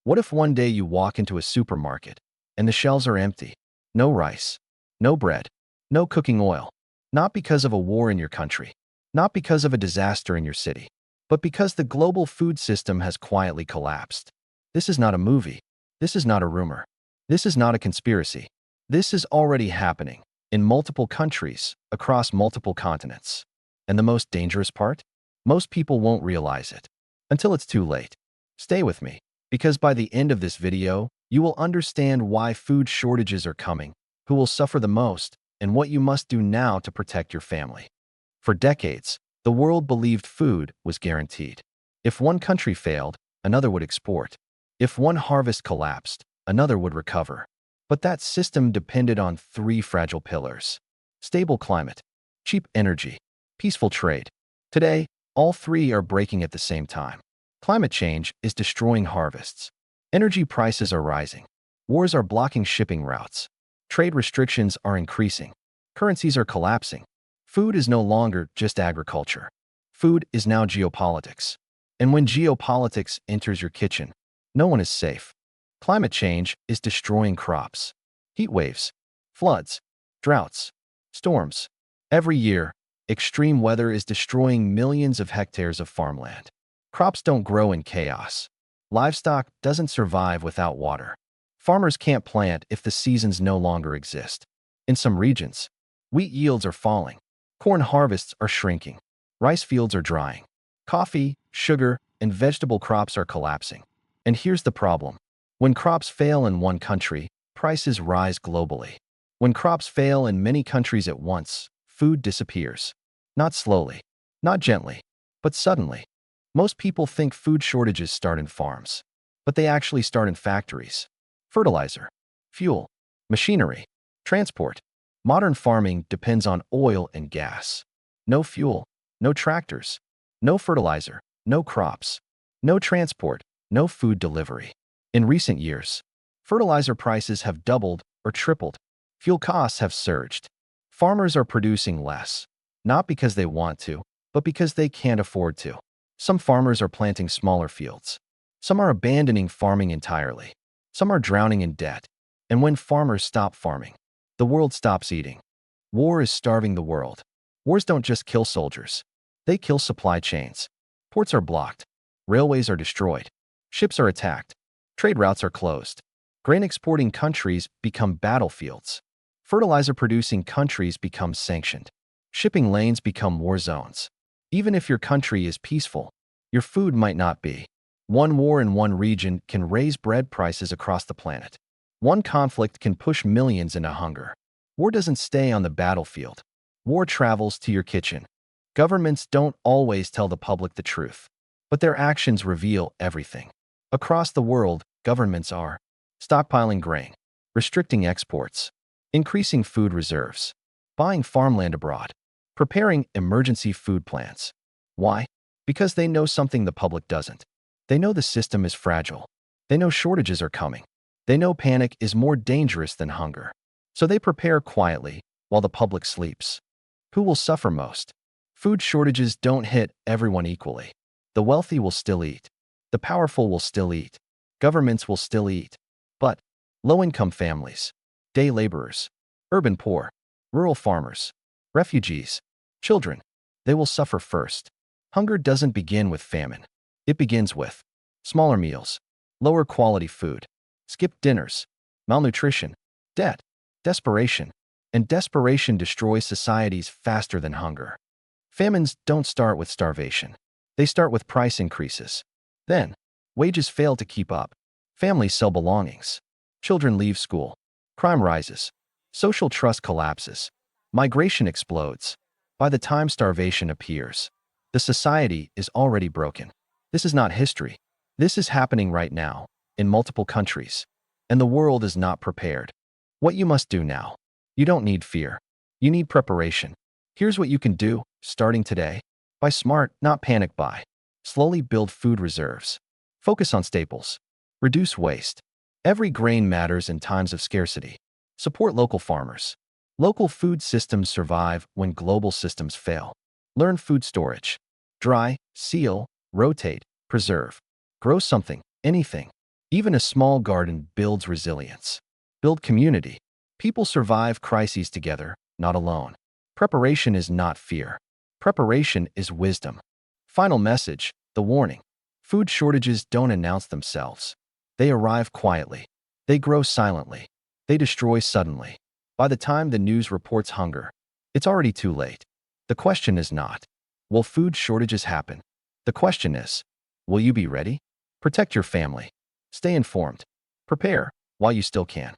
What if one day you walk into a supermarket and the shelves are empty? No rice, no bread, no cooking oil. Not because of a war in your country, not because of a disaster in your city, but because the global food system has quietly collapsed. This is not a movie. This is not a rumor. This is not a conspiracy. This is already happening in multiple countries across multiple continents. And the most dangerous part? Most people won't realize it until it's too late. Stay with me, because by the end of this video, you will understand why food shortages are coming, who will suffer the most, and what you must do now to protect your family. For decades, the world believed food was guaranteed. If one country failed, another would export. If one harvest collapsed, another would recover. But that system depended on three fragile pillars: stable climate, cheap energy, peaceful trade. Today, all three are breaking at the same time. Climate change is destroying harvests. Energy prices are rising. Wars are blocking shipping routes. Trade restrictions are increasing. Currencies are collapsing. Food is no longer just agriculture. Food is now geopolitics. And when geopolitics enters your kitchen, no one is safe. Climate change is destroying crops. Heat waves, floods, droughts, storms. Every year, extreme weather is destroying millions of hectares of farmland. Crops don't grow in chaos. Livestock doesn't survive without water. Farmers can't plant if the seasons no longer exist. In some regions, wheat yields are falling. Corn harvests are shrinking. Rice fields are drying. Coffee, sugar, and vegetable crops are collapsing. And here's the problem. When crops fail in one country, prices rise globally. When crops fail in many countries at once, food disappears. Not slowly, not gently, but suddenly. Most people think food shortages start in farms, but they actually start in factories. Fertilizer, fuel, machinery, transport. Modern farming depends on oil and gas. No fuel, no tractors, no fertilizer, no crops, no transport, no food delivery. In recent years, fertilizer prices have doubled or tripled. Fuel costs have surged. Farmers are producing less, not because they want to, but because they can't afford to. Some farmers are planting smaller fields. Some are abandoning farming entirely. Some are drowning in debt. And when farmers stop farming, the world stops eating. War is starving the world. Wars don't just kill soldiers. They kill supply chains. Ports are blocked. Railways are destroyed. Ships are attacked. Trade routes are closed. Grain exporting countries become battlefields. Fertilizer-producing countries become sanctioned. Shipping lanes become war zones. Even if your country is peaceful, your food might not be. One war in one region can raise bread prices across the planet. One conflict can push millions into hunger. War doesn't stay on the battlefield. War travels to your kitchen. Governments don't always tell the public the truth, but their actions reveal everything. Across the world, governments are stockpiling grain, restricting exports, increasing food reserves, buying farmland abroad, preparing emergency food plans. Why? Because they know something the public doesn't. They know the system is fragile. They know shortages are coming. They know panic is more dangerous than hunger. So they prepare quietly while the public sleeps. Who will suffer most? Food shortages don't hit everyone equally. The wealthy will still eat. The powerful will still eat. Governments will still eat. But low-income families, day laborers, urban poor, rural farmers, refugees, children, they will suffer first. Hunger doesn't begin with famine. It begins with smaller meals, lower quality food, skipped dinners, malnutrition, debt, desperation. And desperation destroys societies faster than hunger. Famines don't start with starvation. They start with price increases. Then, wages fail to keep up. Families sell belongings. Children leave school. Crime rises. Social trust collapses. Migration explodes. By the time starvation appears, the society is already broken. This is not history. This is happening right now, in multiple countries. And the world is not prepared. What you must do now. You don't need fear. You need preparation. Here's what you can do, starting today. Buy smart, not panic buy. Slowly build food reserves. Focus on staples. Reduce waste. Every grain matters in times of scarcity. Support local farmers. Local food systems survive when global systems fail. Learn food storage. Dry, seal, rotate, preserve. Grow something, anything. Even a small garden builds resilience. Build community. People survive crises together, not alone. Preparation is not fear. Preparation is wisdom. Final message, the warning. Food shortages don't announce themselves. They arrive quietly. They grow silently. They destroy suddenly. By the time the news reports hunger, it's already too late. The question is not, will food shortages happen? The question is, will you be ready? Protect your family. Stay informed. Prepare while you still can.